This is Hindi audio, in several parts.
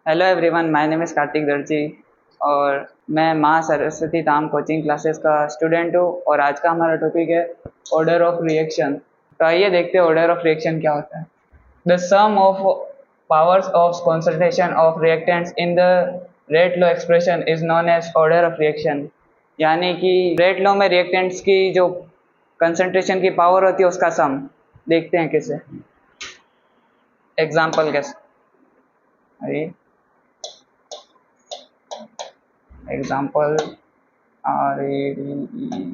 Hello everyone, my name is Kartik दर्जी और मैं माँ सरस्वती धाम कोचिंग क्लासेस का स्टूडेंट हूँ। और आज का हमारा टॉपिक है ऑर्डर ऑफ रिएक्शन। तो आइए देखते हैं ऑर्डर ऑफ रिएक्शन क्या होता है। The sum of powers of concentration of reactants in the rate law expression is known as order of reaction. यानी कि रेट लॉ में रिएक्टेंट्स की जो कंसंट्रेशन की पावर होती है उसका सम। देखते हैं कैसे, एग्जाम्पल कैसे। अरे एग्जाम्पल RADE।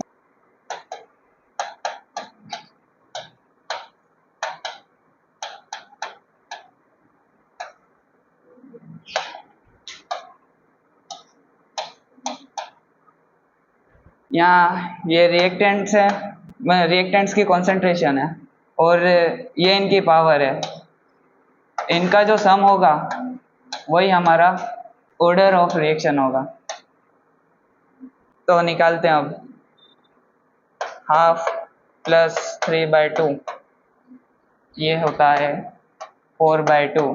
यहाँ ये रिएक्टेंट्स है, रिएक्टेंट्स की कॉन्सेंट्रेशन है और ये इनकी पावर है। इनका जो सम होगा वही हमारा ऑर्डर ऑफ रिएक्शन होगा। तो निकालते हैं अब। हाफ प्लस 3/2 ये होता है 4/2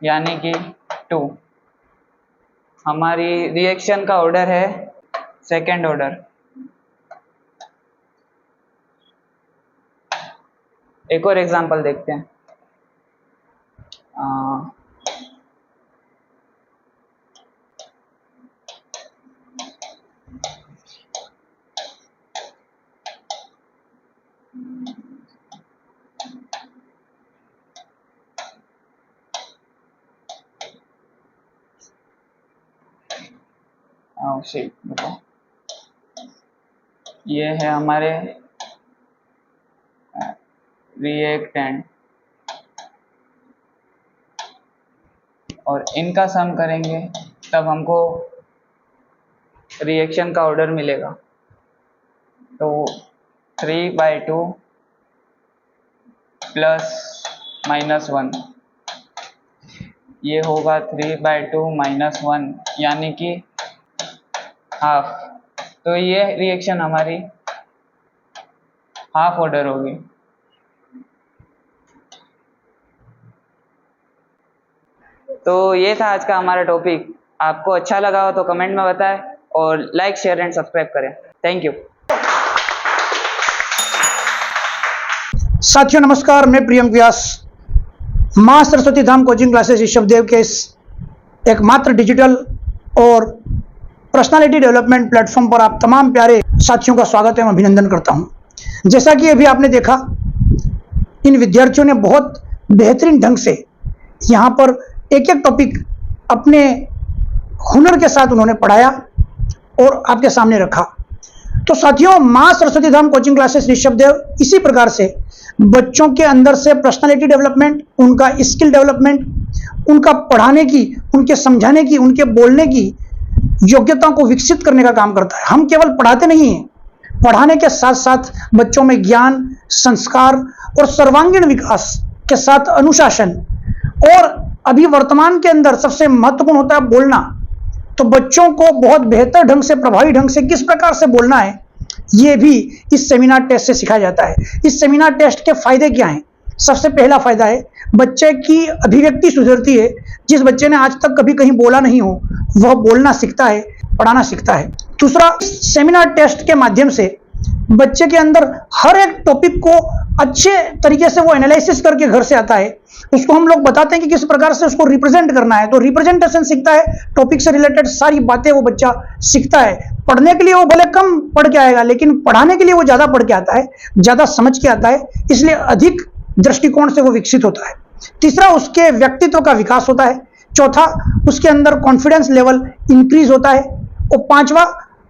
यानी कि 2। हमारी रिएक्शन का ऑर्डर है सेकेंड ऑर्डर। एक और एग्जांपल देखते हैं। ये है हमारे रिएक्टेंट और इनका सम करेंगे तब हमको रिएक्शन का ऑर्डर मिलेगा। तो 3/2 प्लस -1 ये होगा 3/2 -1 यानी कि हाफ। तो ये रिएक्शन हमारी हाफ ऑर्डर होगी। तो ये था आज का हमारा टॉपिक। आपको अच्छा लगा हो तो कमेंट में बताएं और लाइक, शेयर एंड सब्सक्राइब करें। Thank you. साथियों नमस्कार, मैं प्रियंक व्यास माँ सरस्वती धाम कोचिंग क्लासेस ऋषभदेव के इस एकमात्र डिजिटल और पर्सनालिटी डेवलपमेंट प्लेटफॉर्म पर आप तमाम प्यारे साथियों का स्वागत एवं अभिनंदन करता हूं। जैसा कि अभी आपने देखा, इन विद्यार्थियों ने बहुत बेहतरीन ढंग से यहाँ पर एक एक टॉपिक अपने हुनर के साथ उन्होंने पढ़ाया और आपके सामने रखा। तो साथियों, माँ सरस्वती धाम कोचिंग क्लासेस ऋषभदेव इसी प्रकार से बच्चों के अंदर से पर्सनालिटी डेवलपमेंट, उनका स्किल डेवलपमेंट, उनका पढ़ाने की, उनके समझाने की, उनके बोलने की योग्यताओं को विकसित करने का काम करता है। हम केवल पढ़ाते नहीं हैं, पढ़ाने के साथ साथ बच्चों में ज्ञान, संस्कार और सर्वांगीण विकास के साथ अनुशासन, और अभी वर्तमान के अंदर सबसे महत्वपूर्ण होता है बोलना। तो बच्चों को बहुत बेहतर ढंग से, प्रभावी ढंग से किस प्रकार से बोलना है, ये भी इस सेमिनार टेस्ट से सिखाया जाता है। इस सेमिनार टेस्ट के फायदे क्या हैं? सबसे पहला फायदा है बच्चे की अभिव्यक्ति सुधरती है। जिस बच्चे ने आज तक कभी कहीं बोला नहीं हो वह बोलना सीखता है, पढ़ाना सीखता है। दूसरा, सेमिनार टेस्ट के माध्यम से बच्चे के अंदर हर एक टॉपिक को अच्छे तरीके से वो एनालिसिस करके घर से आता है। उसको हम लोग बताते हैं कि किस प्रकार से उसको रिप्रेजेंट करना है, तो रिप्रेजेंटेशन सीखता है। टॉपिक से रिलेटेड सारी बातें वो बच्चा सीखता है। पढ़ने के लिए वो भले कम पढ़ के आएगा, लेकिन पढ़ाने के लिए वो ज्यादा पढ़ के आता है, ज्यादा समझ के आता है, इसलिए अधिक दृष्टिकोण से वो विकसित होता है। तीसरा, उसके व्यक्तित्व का विकास होता है। चौथा, उसके अंदर कॉन्फिडेंस लेवल इंक्रीज होता है। और पांचवा,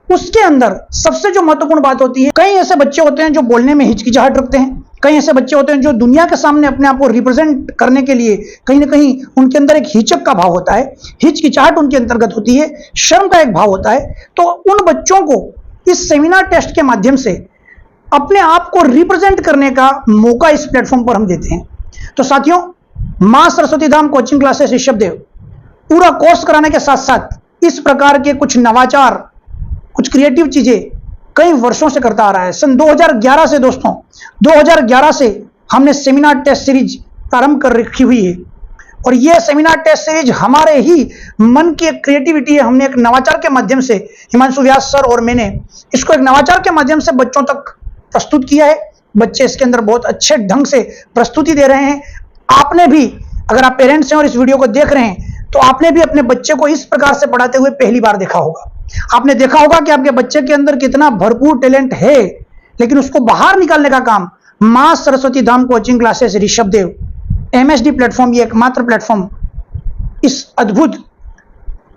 उसके अंदर सबसे जो महत्वपूर्ण बात होती है, कई ऐसे बच्चे होते हैं जो बोलने में हिचकिचाहट रखते हैं, कई ऐसे बच्चे होते हैं जो दुनिया के सामने अपने आप को रिप्रेजेंट करने के लिए कहीं ना कहीं उनके अंदर एक हिचक का भाव होता है, हिचकिचाहट उनके अंतर्गत होती है, शर्म का एक भाव होता है। तो उन बच्चों को इस सेमिनार टेस्ट के माध्यम से अपने आप को रिप्रेजेंट करने का मौका इस प्लेटफॉर्म पर हम देते हैं। तो साथियों, माँ सरस्वती धाम कोचिंग क्लासेस ऋषभदेव पूरा कोर्स कराने के साथ साथ इस प्रकार के कुछ नवाचार, कुछ क्रिएटिव चीजें कई वर्षों से करता आ रहा है। सन 2011 से दोस्तों, 2011 से हमने सेमिनार टेस्ट सीरीज प्रारंभ कर रखी हुई है और ये सेमिनार टेस्ट सीरीज हमारे ही मन की एक क्रिएटिविटी है। हमने एक नवाचार के माध्यम से, हिमांशु व्यास सर और मैंने इसको एक नवाचार के माध्यम से बच्चों तक प्रस्तुत किया है। बच्चे इसके अंदर बहुत अच्छे ढंग से प्रस्तुति दे रहे हैं। आपने भी, अगर आप पेरेंट्स हैं और इस वीडियो को देख रहे हैं, तो आपने भी अपने बच्चे को इस प्रकार से पढ़ाते हुए पहली बार देखा होगा। आपने देखा होगा कि आपके बच्चे के अंदर कितना भरपूर टैलेंट है, लेकिन उसको बाहर निकालने का काम Maa Saraswati Dham coaching classes Rishabhdev MSD platform, ये एकमात्र प्लेटफॉर्म इस अद्भुत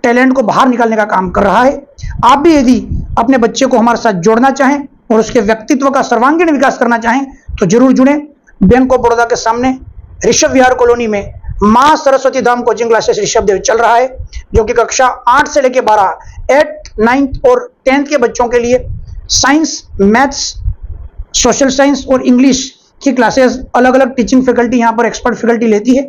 टैलेंट को बाहर निकालने का काम कर रहा है। आप भी यदि अपने बच्चे को हमारे साथ जोड़ना चाहें और उसके व्यक्तित्व का सर्वांगीण विकास करना चाहें तो जरूर जुड़ें। बैंक ऑफ बड़ौदा के सामने ऋषभ विहार कॉलोनी में मां सरस्वती धाम कोचिंग क्लासेस ऋषभदेव चल रहा है, जो कि कक्षा 8 से लेकर 12, 8th, 9th और 10th के बच्चों के लिए साइंस, मैथ्स, सोशल साइंस और इंग्लिश की क्लासेस अलग अलग टीचिंग फैकल्टी यहाँ पर एक्सपर्ट फैकल्टी लेती है।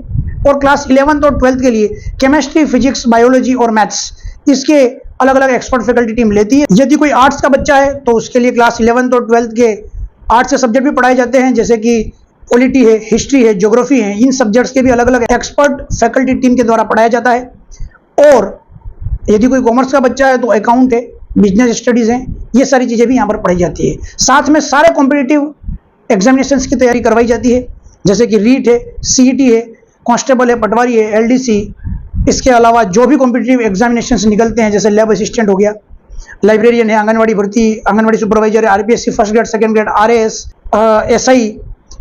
और क्लास 11th और 12th के लिए केमिस्ट्री, फिजिक्स, बायोलॉजी और मैथ्स इसके अलग अलग एक्सपर्ट फैकल्टी टीम लेती है। यदि कोई आर्ट्स का बच्चा है तो उसके लिए क्लास 11th और 12th के आर्ट्स के सब्जेक्ट भी पढ़ाए जाते हैं, जैसे कि पॉलिटी है, हिस्ट्री है, ज्योग्राफी है। इन सब्जेक्ट्स के भी अलग अलग एक्सपर्ट फैकल्टी टीम के द्वारा पढ़ाया जाता है। और यदि कोई कॉमर्स का बच्चा है तो अकाउंट है, बिजनेस स्टडीज है, ये सारी चीज़ें भी यहाँ पर पढ़ाई जाती है। साथ में सारे कॉम्पिटिटिव एग्जामिनेशंस की तैयारी करवाई जाती है, जैसे कि रीट है, CET है, कांस्टेबल है, पटवारी है, LDC। इसके अलावा जो भी कॉम्पिटिटिव एग्जामिनेशंस निकलते हैं, जैसे लैब असिस्टेंट हो गया, लाइब्रेरियन है, आंगनवाड़ी भर्ती, आंगनवाड़ी सुपरवाइजर है, RPSC first grade, second grade, RAS, SI,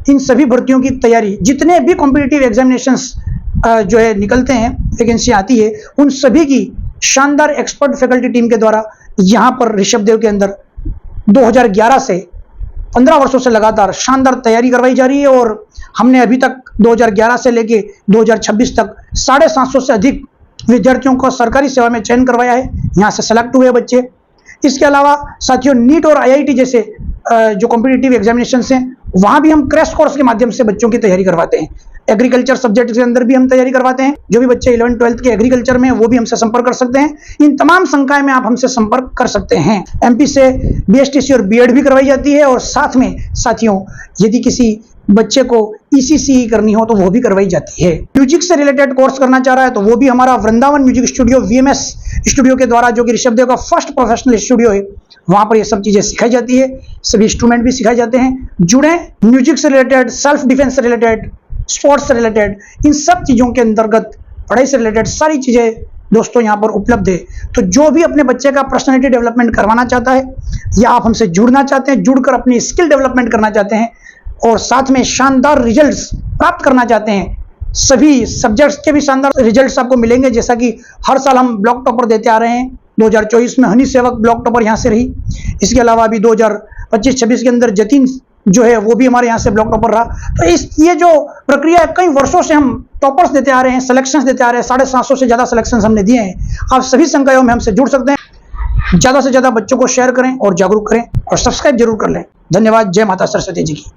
इन सभी भर्तियों की तैयारी, जितने भी कॉम्पिटिटिव एग्जामिनेशंस जो है निकलते हैं, वैकेंसी आती है, उन सभी की शानदार एक्सपर्ट फैकल्टी टीम के द्वारा यहाँ पर ऋषभदेव के अंदर 2011 से 15 वर्षों से लगातार शानदार तैयारी करवाई जा रही है। और हमने अभी तक 2011 से लेके 2026 तक 750 से अधिक विद्यार्थियों को सरकारी सेवा में चयन करवाया है, यहाँ से सेलेक्ट हुए बच्चे। इसके अलावा साथियों, नीट और IIT जैसे जो कॉम्पिटिटिव एग्जामिनेशन हैं, वहाँ भी हम क्रैश कोर्स के माध्यम से बच्चों की तैयारी करवाते हैं। एग्रीकल्चर सब्जेक्ट के अंदर भी हम तैयारी करवाते हैं। जो भी बच्चे 11th 12th के एग्रीकल्चर में, वो भी हमसे संपर्क कर सकते हैं। इन तमाम संकाय में आप हमसे संपर्क कर सकते हैं। MP से BSTC और BEd भी करवाई जाती है। और साथ में साथियों, यदि किसी बच्चे को ECCE करनी हो तो वो भी करवाई जाती है। म्यूजिक से रिलेटेड कोर्स करना चाह रहा है तो वो भी हमारा Vrindavan music studio VMS studio के द्वारा, जो कि ऋषभदेव का फर्स्ट प्रोफेशनल स्टूडियो है, वहाँ पर ये सब चीज़ें सिखाई जाती है। सभी इंस्ट्रूमेंट भी सिखाए जाते हैं। जुड़े, म्यूजिक से रिलेटेड, सेल्फ डिफेंस से रिलेटेड, स्पोर्ट्स से रिलेटेड, इन सब चीज़ों के अंतर्गत पढ़ाई से रिलेटेड सारी चीज़ें दोस्तों यहाँ पर उपलब्ध है। तो जो भी अपने बच्चे का पर्सनालिटी डेवलपमेंट करवाना चाहता है या आप हमसे जुड़ना चाहते हैं, जुड़कर अपनी स्किल डेवलपमेंट करना चाहते हैं और साथ में शानदार रिजल्ट्स प्राप्त करना चाहते हैं, सभी सब्जेक्ट्स के भी शानदार रिजल्ट्स आपको मिलेंगे। जैसा कि हर साल हम ब्लॉक टॉपर देते आ रहे हैं। 2024 में हनी सेवक ब्लॉक टॉपर यहाँ से रही। इसके अलावा अभी 2025-26 के अंदर जतिन जो है वो भी हमारे यहाँ से ब्लॉक टॉपर रहा। तो ये जो प्रक्रिया है, कई वर्षों से हम टॉपर्स देते आ रहे हैं, सिलेक्शंस देते आ रहे हैं। 750 से ज़्यादा सिलेक्शंस हमने दिए हैं। आप सभी संकायों में हमसे जुड़ सकते हैं। ज़्यादा से ज़्यादा बच्चों को शेयर करें और जागरूक करें और सब्सक्राइब जरूर कर लें। धन्यवाद। जय माता सरस्वती जी की।